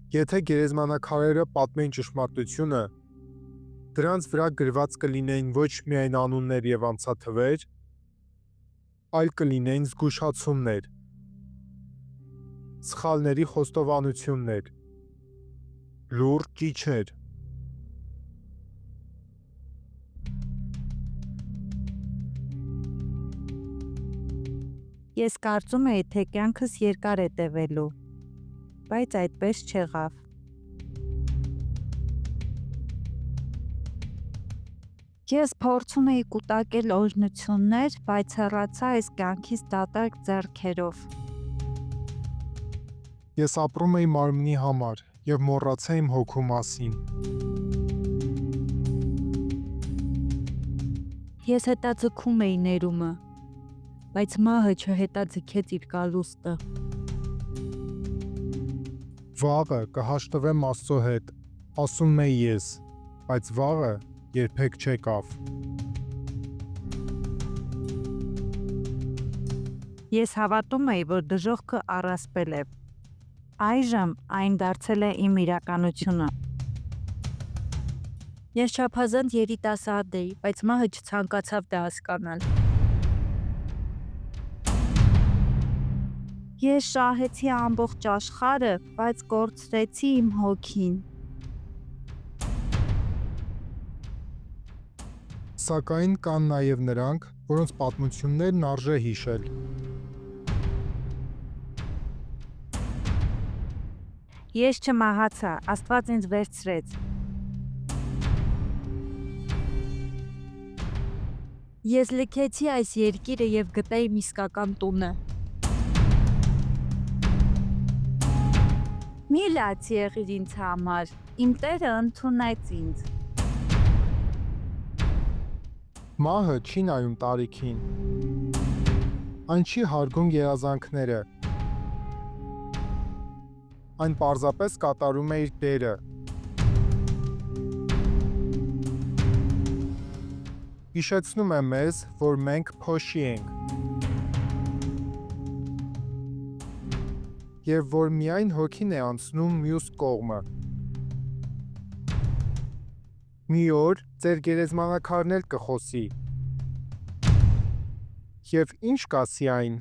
Եթե գերեզմանակարերը պատմեին ճշմարտությունը, դրանց վրա գրված կլինեին ոչ միայն անուններ և անցաթվեր, այլ կլինեին զգուշացումներ, սխալների խոստովանություններ, լուրջ ճիչեր։ Ես կարծում էի, թե կյանքս երկար է տևելու, բայց այդպես չեղավ։ Ես փորձում էի կուտակել օրհնություններ, բայց հեռացա այս կյանքից դատարկ ձեռքերով։ Ես ապրում էի մարմնի համար և մոռացա իմ հոգու մասին։ Ես հետաձգում էի ներումը, բայց մահը չհետաձգեց իր կալուստը։ Վաղը կհաշտվեմ Աստծո հետ, ասում էի ես, բայց վաղը երբեք չեկավ։ Ես հավատում էի, որ դժոխքը առասպել է։ Այժմ այն դարձել է իմ իրականությունը։ Ես չափազանց երիտասարդ էի, բայց մահը չցանկացավ դա հասկանալ։ Ես շահեցի ամբողջ աշխարհը, բայց կորցրեցի իմ հոգին։ Սակայն կան նաև նրանք, որոնց պատմություններն արժե հիշել։ Ես չմահացա, Աստված ինձ վերցրեց։ Ես լքեցի այս երկիրը և գտա իմ իսկական տունը։ Մի լաց եղիր ինձ համար, իմ Տերը ընդունեց ինձ։ Մահը չի նայում տարիքին։ Այն չի հարգում երազանքները։ Այն պարզապես կատարում է իր դերը։ Հիշեցնում է մեզ, որ մենք փոշի ենք, և որ միայն հոգին է անցնում մյուս կողմը։ Մի օր ձեր գերեզմանակարն էլ կխոսի։ Եվ ինչ կասի այն։